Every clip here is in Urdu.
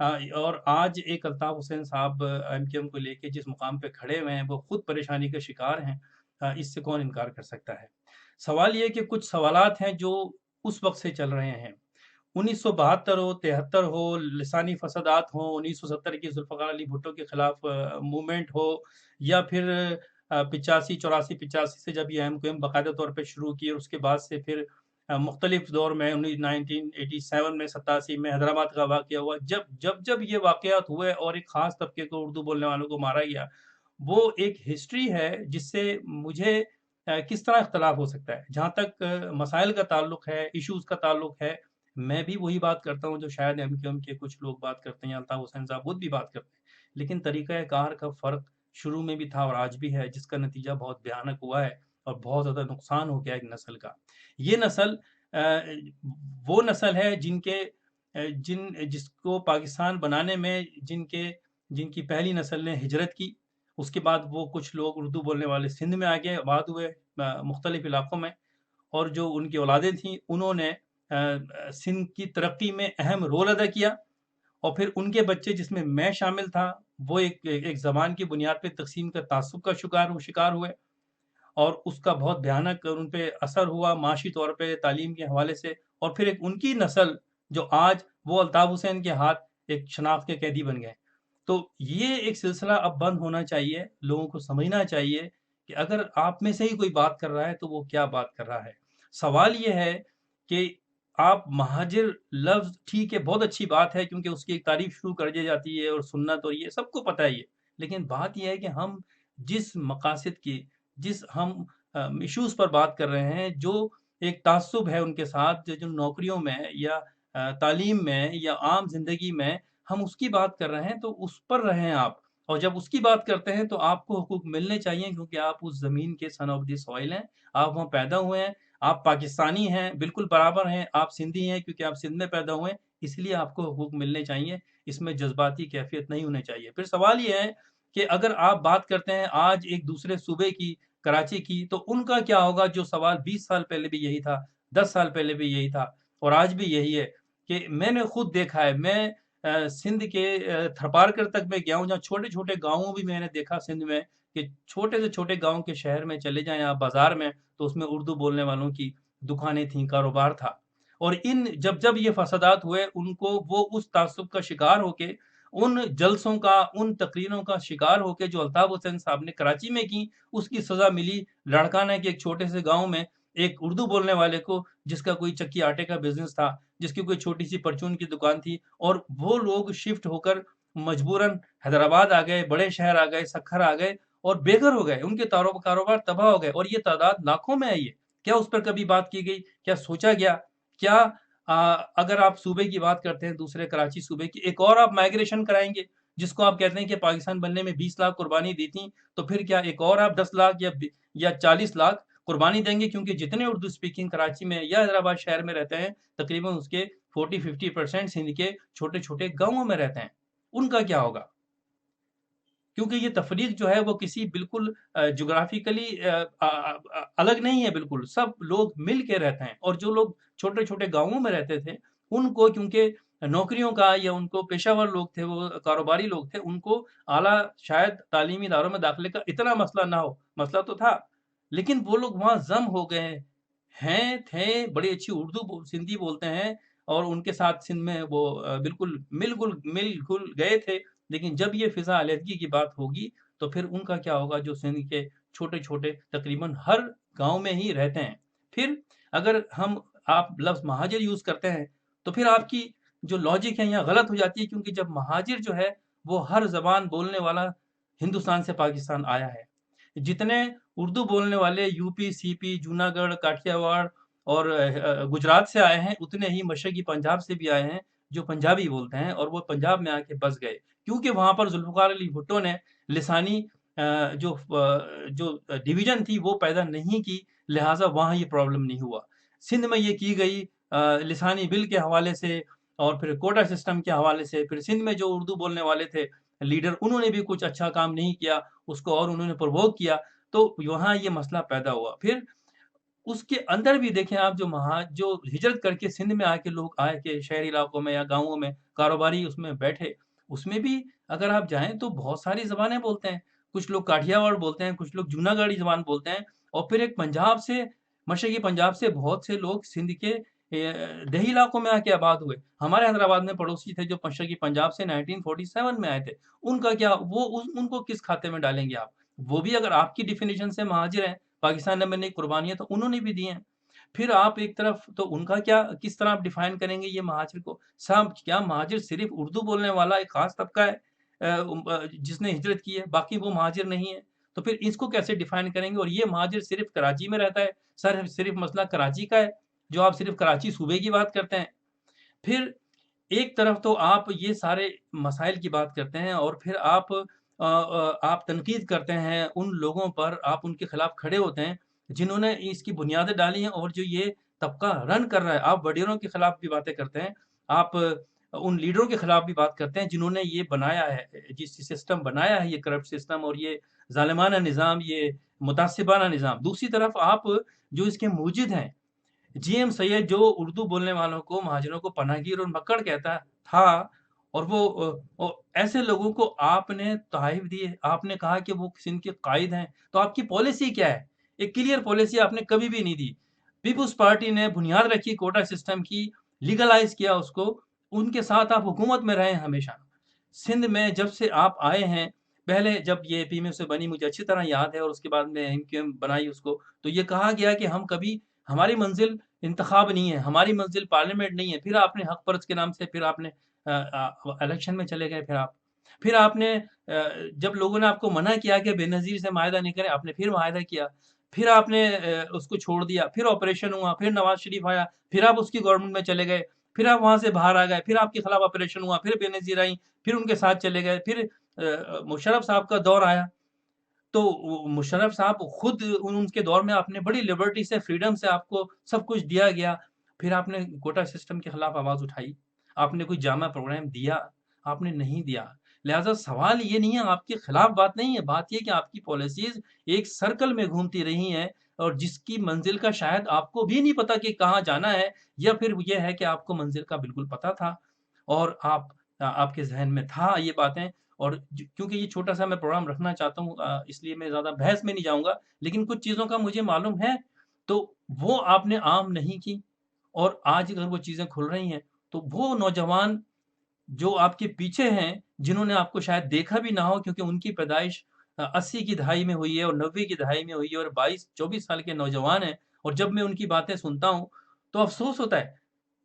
اور آج ایک الطاف حسین صاحب MKM کو لے کے جس مقام پہ کھڑے ہوئے ہیں وہ خود پریشانی کا شکار ہیں، اس سے کون انکار کر سکتا ہے؟ سوال یہ کہ کچھ سوالات ہیں جو اس وقت سے چل رہے ہیں، 1972 ہو، 73 ہو، لسانی فسادات ہوں، 1970 کی ذوالفقار علی بھٹو کے خلاف موومنٹ ہو، یا پھر 85 84 85 سے جب یہ MKM باقاعدہ طور پہ شروع کی اور اس کے بعد سے پھر مختلف دور میں 1987 میں 87 میں حیدرآباد کا واقعہ ہوا، جب یہ واقعات ہوئے اور ایک خاص طبقے کو اردو بولنے والوں کو مارا گیا، وہ ایک ہسٹری ہے جس سے مجھے کس طرح اختلاف ہو سکتا ہے؟ جہاں تک مسائل کا تعلق ہے، ایشوز کا تعلق ہے، میں بھی وہی بات کرتا ہوں جو شاید MKM کے کچھ لوگ بات کرتے ہیں، یا الطاف حسین صاحب خود بھی بات کرتے ہیں، لیکن طریقہ کار کا فرق شروع میں بھی تھا اور آج بھی ہے، جس کا نتیجہ بہت بھیانک ہوا ہے اور بہت زیادہ نقصان ہو گیا ایک نسل کا۔ یہ نسل وہ نسل ہے جس کو پاکستان بنانے میں جن کی پہلی نسل نے ہجرت کی، اس کے بعد وہ کچھ لوگ اردو بولنے والے سندھ میں آگے آباد ہوئے مختلف علاقوں میں، اور جو ان کی اولادیں تھیں انہوں نے سندھ کی ترقی میں اہم رول ادا کیا، اور پھر ان کے بچے جس میں میں شامل تھا وہ ایک زبان کی بنیاد پہ تقسیم کا تعصب کا شکار ہوئے، اور اس کا بہت بھیانک ان پہ اثر ہوا معاشی طور پہ، تعلیم کے حوالے سے، اور پھر ایک ان کی نسل جو آج وہ الطاف حسین کے ہاتھ ایک شناخت کے قیدی بن گئے۔ تو یہ ایک سلسلہ اب بند ہونا چاہیے، لوگوں کو سمجھنا چاہیے کہ اگر آپ میں سے ہی کوئی بات کر رہا ہے تو وہ کیا بات کر رہا ہے۔ سوال یہ ہے کہ آپ مہاجر لفظ ٹھیک ہے، بہت اچھی بات ہے کیونکہ اس کی ایک تعریف شروع کر دی جاتی ہے اور سنت اور یہ سب کو پتہ ہے یہ، لیکن بات یہ ہے کہ ہم جس مقاصد کی، جس ہم ایشوز پر بات کر رہے ہیں، جو ایک تعصب ہے ان کے ساتھ، جو نوکریوں میں یا تعلیم میں یا عام زندگی میں ہم اس کی بات کر رہے ہیں، تو اس پر رہیں آپ، اور جب اس کی بات کرتے ہیں تو آپ کو حقوق ملنے چاہیے کیونکہ آپ اس زمین کے سن آف دی سوائل ہیں، آپ وہاں پیدا ہوئے ہیں، آپ پاکستانی ہیں بالکل برابر ہیں، آپ سندھی ہیں کیونکہ آپ سندھ میں پیدا ہوئے ہیں، اس لیے آپ کو حقوق ملنے چاہیے، اس میں جذباتی کیفیت نہیں ہونے چاہیے۔ پھر سوال یہ ہے کہ اگر آپ بات کرتے ہیں آج ایک دوسرے صوبے کی، کراچی کی، تو ان کا کیا ہوگا جو سوال 20 سال پہلے بھی یہی تھا، 10 سال پہلے بھی یہی تھا اور آج بھی یہی ہے، کہ میں نے خود دیکھا ہے، میں سندھ کے تھرپارکر تک میں گیا ہوں، جہاں چھوٹے چھوٹے گاؤں بھی میں نے دیکھا سندھ میں، کہ چھوٹے سے چھوٹے گاؤں کے شہر میں چلے جائیں آپ بازار میں تو اس میں اردو بولنے والوں کی دکانیں تھیں، کاروبار تھا، اور جب یہ فسادات ہوئے ان کو وہ اس تعصب کا شکار ہو کے، ان جلسوں کا، ان تقریروں کا شکار ہو کے جو الطاف حسین صاحب نے کراچی میں کی، اس کی سزا ملی لڑکانہ کے ایک چھوٹے سے گاؤں میں ایک اردو بولنے والے کو، جس کا کوئی چکی آٹے کا بزنس تھا، جس کی کوئی چھوٹی سی پرچون کی دکان تھی، اور وہ لوگ شفٹ ہو کر مجبوراً حیدرآباد آ گئے، بڑے شہر آ گئے، سکھر آ گئے اور بے گھر ہو گئے، ان کے کاروبار تباہ ہو گئے، اور یہ تعداد لاکھوں میں ہے یہ۔ کیا اس پر کبھی بات کی گئی؟ کیا سوچا گیا؟ کیا اگر آپ صوبے کی بات کرتے ہیں، دوسرے کراچی صوبے کی، ایک اور آپ مائگریشن کرائیں گے جس کو آپ کہتے ہیں کہ پاکستان بننے میں 20 لاکھ قربانی دی تھی، تو پھر کیا ایک اور آپ 10 لاکھ یا 40 لاکھ قربانی دیں گے؟ کیونکہ جتنے اردو اسپیکنگ کراچی میں یا حیدرآباد شہر میں رہتے ہیں، تقریباً اس کے 40-50% سندھ کے چھوٹے چھوٹے گاؤں میں رہتے ہیں، ان کا کیا ہوگا؟ کیونکہ یہ تفریق جو ہے وہ کسی بالکل جغرافیکلی الگ نہیں ہے، بالکل سب لوگ مل کے رہتے ہیں، اور جو لوگ چھوٹے چھوٹے گاؤں میں رہتے تھے ان کو کیونکہ نوکریوں کا یا ان کو پیشہ ور لوگ تھے، وہ کاروباری لوگ تھے، ان کو اعلیٰ شاید تعلیمی اداروں میں داخلے کا اتنا مسئلہ نہ ہو، مسئلہ تو تھا، لیکن وہ لوگ وہاں ضم ہو گئے ہیں، تھے بڑی اچھی اردو سندھی بولتے ہیں، اور ان کے ساتھ سندھ میں وہ بالکل مل گل گئے تھے، لیکن جب یہ فضا علیحدگی کی بات ہوگی تو پھر ان کا کیا ہوگا جو سندھ کے چھوٹے چھوٹے تقریباً ہر گاؤں میں ہی رہتے ہیں؟ پھر اگر آپ لفظ مہاجر یوز کرتے ہیں تو پھر آپ کی جو لاجک ہے یہاں غلط ہو جاتی ہے، کیونکہ جب مہاجر جو ہے وہ ہر زبان بولنے والا ہندوستان سے پاکستان آیا ہے، جتنے اردو بولنے والے یو پی، سی پی، جوناگڑھ، کاٹھیا واڑ اور گجرات سے آئے ہیں، اتنے ہی مشرقی پنجاب سے بھی آئے ہیں جو پنجابی بولتے ہیں، اور وہ پنجاب میں آ کے بس گئے، کیونکہ وہاں پر ذوالفقار علی بھٹو نے لسانی جو ڈویژن تھی وہ پیدا نہیں کی، لہٰذا وہاں یہ پرابلم نہیں ہوا۔ سندھ میں یہ کی گئی لسانی بل کے حوالے سے اور پھر کوٹا سسٹم کے حوالے سے، پھر سندھ میں جو اردو بولنے والے تھے لیڈر، انہوں نے بھی کچھ اچھا کام نہیں کیا اس کو، اور انہوں نے پرووک کیا، تو وہاں یہ مسئلہ پیدا ہوا۔ پھر اس کے اندر بھی دیکھیں آپ جو ہجرت کر کے سندھ میں آ کے لوگ آئے کہ شہری علاقوں میں یا گاؤں میں کاروباری اس میں بیٹھے، اس میں بھی اگر آپ جائیں تو بہت ساری زبانیں بولتے ہیں، کچھ لوگ کاٹھیا واڑ بولتے ہیں، کچھ لوگ جوناگڑھی زبان بولتے ہیں، اور پھر ایک پنجاب سے، مشرقی پنجاب سے بہت سے لوگ سندھ کے دیہی علاقوں میں آ کے آباد ہوئے۔ ہمارے حیدرآباد میں پڑوسی تھے جو مشرقی پنجاب سے 1947 میں آئے تھے، ان کا کیا، ان کو کس کھاتے میں ڈالیں گے آپ؟ وہ بھی اگر آپ کی ڈیفینیشن سے مہاجر ہیں، پاکستان نے بننے کی قربانیاں تو انہوں نے بھی دی ہیں۔ پھر آپ ایک طرف تو ان کا کیا، کس طرح آپ ڈیفائن کریں گے یہ مہاجر کو؟ صاحب کیا مہاجر صرف اردو بولنے والا ایک خاص طبقہ ہے جس نے ہجرت کی ہے، باقی وہ مہاجر نہیں ہے؟ تو پھر اس کو کیسے ڈیفائن کریں گے؟ اور یہ مہاجر صرف کراچی میں رہتا ہے، صرف مسئلہ کراچی کا ہے جو آپ صرف کراچی صوبے کی بات کرتے ہیں؟ پھر ایک طرف تو آپ یہ سارے مسائل کی بات کرتے ہیں، اور پھر آپ تنقید کرتے ہیں ان لوگوں پر، آپ ان کے خلاف کھڑے ہوتے ہیں جنہوں نے اس کی بنیادیں ڈالی ہیں اور جو یہ طبقہ رن کر رہا ہے۔ آپ وڈیروں کے خلاف بھی باتیں کرتے ہیں، آپ ان لیڈروں کے خلاف بھی بات کرتے ہیں جنہوں نے یہ بنایا ہے، جس سسٹم بنایا ہے، یہ کرپٹ سسٹم اور یہ ظالمانہ نظام، یہ متعصبانہ نظام۔ دوسری طرف آپ جو اس کے موجد ہیں، جی ایم سید جو اردو بولنے والوں کو، مہاجروں کو پناہ گیر اور مکڑ کہتا تھا، اور وہ ایسے لوگوں کو آپ نے تحائف دیے، آپ نے کہا کہ وہ سندھ کے قائد ہیں، تو آپ کی پالیسی کیا ہے؟ ایک کلیئر پالیسی آپ نے کبھی بھی نہیں دی۔ پیپلز پارٹی نے بنیاد رکھی کوٹا سسٹم کی، لیگلائز کیا اس کو، ان کے ساتھ آپ حکومت میں رہے ہیں ہمیشہ۔ سندھ میں جب سے آپ آئے ہیں، پہلے جب یہ پی ایم سے بنی مجھے اچھی طرح یاد ہے، اور اس کے بعد میں ایم کیو ایم بنائی اس کو، تو یہ کہا گیا کہ ہم کبھی، ہماری منزل انتخاب نہیں ہے، ہماری منزل پارلیمنٹ نہیں ہے۔ پھر آپ نے حق پرست کے نام سے، پھر آپ نے الیکشن میں چلے گئے، پھر آپ نے جب لوگوں نے آپ کو منع کیا کہ بے نظیر سے معاہدہ نہیں کریں، آپ نے پھر معاہدہ کیا، پھر آپ نے اس کو چھوڑ دیا، پھر آپریشن ہوا، پھر نواز شریف آیا، پھر آپ اس کی گورنمنٹ میں چلے گئے، پھر آپ وہاں سے باہر آ گئے، پھر آپ کے خلاف آپریشن ہوا، پھر بے نظیر آئیں، پھر ان کے ساتھ چلے گئے، پھر مشرف صاحب کا دور آیا، تو مشرف صاحب خود ان کے دور میں آپ نے بڑی لبرٹی سے، فریڈم سے آپ کو سب کچھ دیا گیا، پھر آپ نے کوٹا سسٹم کے خلاف آواز اٹھائی، آپ نے کوئی جامع پروگرام دیا؟ آپ نے نہیں دیا۔ لہٰذا سوال یہ نہیں ہے، آپ کے خلاف بات نہیں ہے، بات یہ کہ آپ کی پالیسیز ایک سرکل میں گھومتی رہی ہیں، اور جس کی منزل کا شاید آپ کو بھی نہیں پتا کہ کہاں جانا ہے، یا پھر یہ ہے کہ آپ کو منزل کا بالکل پتا تھا، اور آپ کے ذہن میں تھا یہ باتیں، اور کیونکہ یہ چھوٹا سا میں پروگرام رکھنا چاہتا ہوں، اس لیے میں زیادہ بحث میں نہیں جاؤں گا، لیکن کچھ چیزوں کا مجھے معلوم ہے، تو وہ آپ نے عام نہیں کی، اور آج اگر وہ چیزیں کھل رہی ہیں تو وہ نوجوان جو آپ کے پیچھے ہیں، جنہوں نے آپ کو شاید دیکھا بھی نہ ہو، کیونکہ ان کی پیدائش 80 کی دہائی میں ہوئی ہے اور 90 کی دہائی میں ہوئی ہے، اور 22-24 سال کے نوجوان ہیں، اور جب میں ان کی باتیں سنتا ہوں تو افسوس ہوتا ہے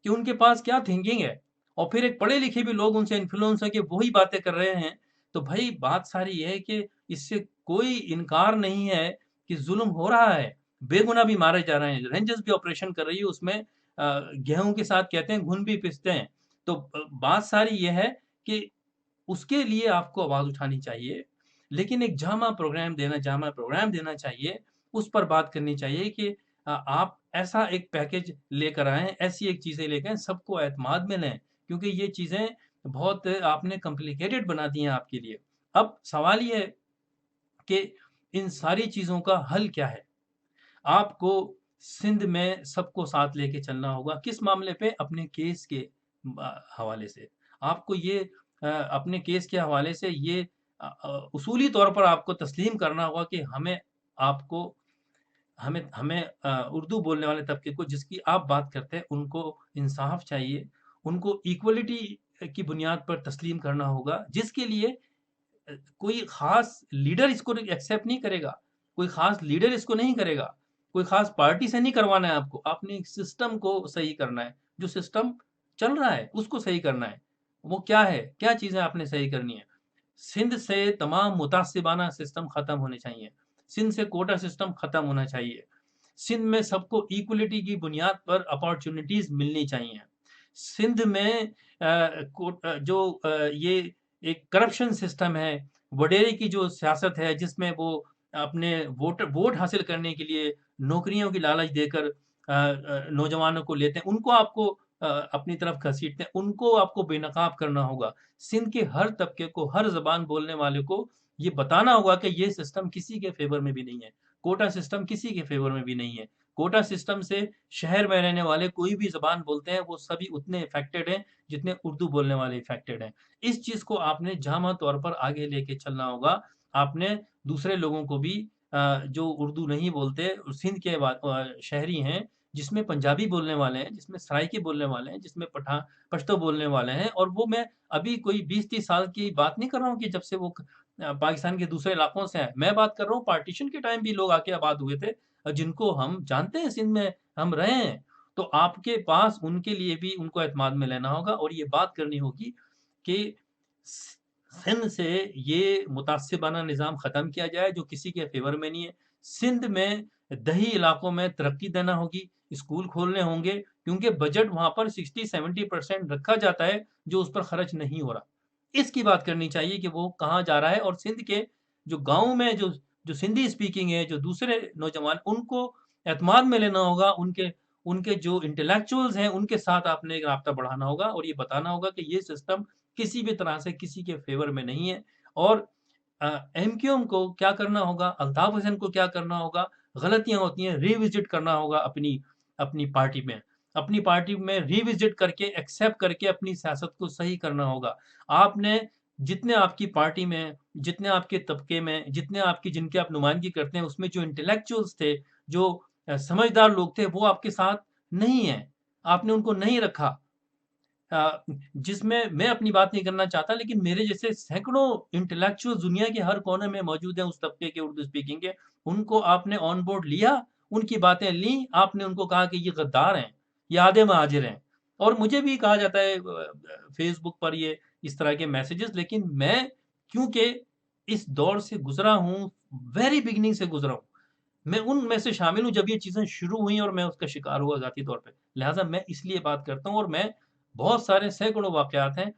کہ ان کے پاس کیا تھنکنگ ہے، اور پھر ایک پڑھے لکھے بھی لوگ ان سے انفلوئنس ہو کے وہی باتیں کر رہے ہیں، تو بھائی بات ساری یہ ہے کہ اس سے کوئی انکار نہیں ہے کہ ظلم ہو رہا ہے، بے گناہ بھی مارے جا رہے ہیں، رینجرز بھی آپریشن کر رہی ہے، اس میں گیہوں کے ساتھ کہتے ہیں گھن بھی پستے ہیں، تو بات ساری یہ ہے کہ اس کے لیے آپ کو آواز اٹھانی چاہیے، لیکن ایک جامع پروگرام دینا چاہیے، اس پر بات کرنی چاہیے کہ آپ ایسا ایک پیکج لے کر آئیں، ایسی ایک چیزیں لے کر آئیں، سب کو اعتماد میں لیں، کیونکہ یہ چیزیں بہت آپ نے کمپلیکیٹڈ بنا دی ہیں آپ کے لیے۔ اب سوال یہ ہے کہ ان ساری چیزوں کا حل کیا ہے؟ آپ کو سندھ میں سب کو ساتھ لے کے چلنا ہوگا، کس معاملے پہ؟ اپنے کیس کے حوالے سے آپ کو یہ اپنے کیس کے حوالے سے یہ اصولی طور پر آپ کو تسلیم کرنا ہوگا کہ آپ کو ہمیں اردو بولنے والے طبقے کو، جس کی آپ بات کرتے ہیں، ان کو انصاف چاہیے، ان کو ایکولیٹی کی بنیاد پر تسلیم کرنا ہوگا، جس کے لیے کوئی خاص لیڈر اس کو ایکسیپٹ نہیں کرے گا، کوئی خاص لیڈر اس کو نہیں کرے گا، کوئی خاص پارٹی سے نہیں کروانا ہے آپ نے ایک سسٹم کو صحیح کرنا ہے، جو سسٹم چل رہا ہے اس کو صحیح کرنا ہے۔ وہ کیا ہے، کیا چیزیں آپ نے صحیح کرنی ہے؟ سندھ سے تمام متعصبانہ سسٹم ختم ہونے چاہیے، سندھ سے کوٹا سسٹم ختم ہونا چاہیے، سندھ میں سب کو ایکولیٹی کی بنیاد پر اپارچونٹیز ملنی چاہیے، سندھ میں جو یہ ایک کرپشن سسٹم ہے، وڈیرے کی جو سیاست ہے، جس میں وہ اپنے ووٹ حاصل کرنے کے لیے نوکریوں کی لالچ دے کر نوجوانوں کو لیتے ہیں، ان کو آپ کو اپنی طرف گھسیٹتے ہیں، ان کو آپ کو بے نقاب کرنا ہوگا۔ سندھ کے ہر طبقے کو، ہر زبان بولنے والے کو یہ بتانا ہوگا کہ یہ سسٹم کسی کے فیور میں بھی نہیں ہے، کوٹا سسٹم کسی کے فیور میں بھی نہیں ہے، کوٹا سسٹم سے شہر میں رہنے والے کوئی بھی زبان بولتے ہیں وہ سبھی اتنے افیکٹڈ ہیں جتنے اردو بولنے والے افیکٹڈ ہیں. اس چیز کو آپ نے جامع طور پر آگے لے کے چلنا ہوگا. آپ نے دوسرے لوگوں کو بھی جو اردو نہیں بولتے سندھ کے شہری ہیں، جس میں پنجابی بولنے والے ہیں، جس میں سرائکی بولنے والے ہیں، جس میں پشتو بولنے والے ہیں، اور وہ میں ابھی کوئی 20-30 سال کی بات نہیں کر رہا ہوں کہ جب سے وہ پاکستان کے دوسرے علاقوں سے ہیں. میں بات کر رہا ہوں پارٹیشن کے ٹائم بھی لوگ آ کے آباد ہوئے تھے جن کو ہم جانتے ہیں، سندھ میں ہم رہے ہیں. تو آپ کے پاس ان کے لیے بھی ان کو اعتماد میں لینا ہوگا اور یہ بات کرنی ہوگی کہ سندھ سے یہ متعصبانہ نظام ختم کیا جائے جو کسی کے فیور میں نہیں ہے. سندھ میں دیہی علاقوں میں ترقی دینا ہوگی، اسکول کھولنے ہوں گے، کیونکہ بجٹ وہاں پر 60-70% رکھا جاتا ہے جو اس پر خرچ نہیں ہو رہا. اس کی بات کرنی چاہیے کہ وہ کہاں جا رہا ہے. اور سندھ کے جو گاؤں میں جو سندھی اسپیکنگ ہے، جو دوسرے نوجوان، ان کو اعتماد میں لینا ہوگا. ان کے جو انٹلیکچوئلز ہیں ان کے ساتھ آپ نے ایک رابطہ بڑھانا ہوگا اور یہ بتانا ہوگا کہ یہ سسٹم کسی بھی طرح سے کسی کے فیور میں نہیں ہے. اور ایم کیو ایم کو کیا کرنا ہوگا، الطاف حسین کو کیا کرنا ہوگا، غلطیاں ہوتی ہیں ریوزٹ کرنا ہوگا اپنی پارٹی میں، اپنی پارٹی میں ریوزٹ کر کے ایکسیپٹ کر کے اپنی سیاست کو صحیح کرنا ہوگا. آپ نے جتنے آپ کی پارٹی میں، جتنے آپ کے طبقے میں، جتنے آپ کی جن کے آپ نمائندگی کرتے ہیں اس میں جو انٹلیکچوئلز تھے، جو سمجھدار لوگ تھے، وہ آپ کے ساتھ نہیں ہیں. آپ نے ان کو نہیں رکھا. جس میں اپنی بات نہیں کرنا چاہتا، لیکن میرے جیسے سینکڑوں انٹلیکچوئل دنیا کے ہر کونے میں موجود ہیں اس طبقے کے اردو اسپیکنگ کے. ان کو آپ نے آن بورڈ لیا، ان کی باتیں لیں، آپ نے ان کو کہا کہ یہ غدار ہیں، یہ آدھے مہاجر ہیں. اور مجھے بھی کہا جاتا ہے فیس بک پر یہ اس طرح کے میسیجز، لیکن میں کیونکہ اس دور سے گزرا ہوں، ویری بگننگ سے گزرا ہوں، میں ان میں سے شامل ہوں جب یہ چیزیں شروع ہوئیں اور میں اس کا شکار ہوا ذاتی طور پہ. لہٰذا میں اس لیے بات کرتا ہوں. اور میں بہت سارے سینکڑوں واقعات ہیں.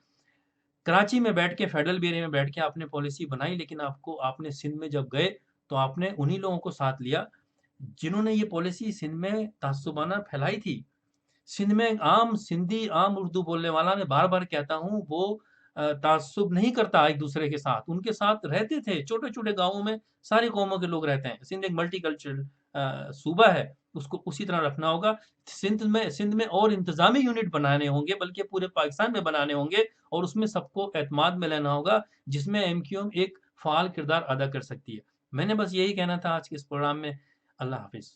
کراچی میں بیٹھ کے، فیڈرل بیرے میں بیٹھ کے آپ نے پالیسی بنائی، لیکن آپ نے سندھ میں جب گئے تو آپ نے انہی لوگوں کو ساتھ لیا جنہوں نے یہ پالیسی سندھ میں تعصبانہ پھیلائی تھی. سندھ میں عام سندھی، عام اردو بولنے والا، میں بار بار کہتا ہوں، وہ تعصب نہیں کرتا ایک دوسرے کے ساتھ، ان کے ساتھ رہتے تھے. چھوٹے چھوٹے گاؤں میں ساری قوموں کے لوگ رہتے ہیں. سندھ ایک ملٹی کلچرل صوبہ ہے، اس کو اسی طرح رکھنا ہوگا. سندھ میں اور انتظامی یونٹ بنانے ہوں گے، بلکہ پورے پاکستان میں بنانے ہوں گے، اور اس میں سب کو اعتماد میں لینا ہوگا جس میں ایم کیو ایم ایک فعال کردار ادا کر سکتی ہے. میں نے بس یہی کہنا تھا آج کے اس پروگرام میں. اللہ حافظ.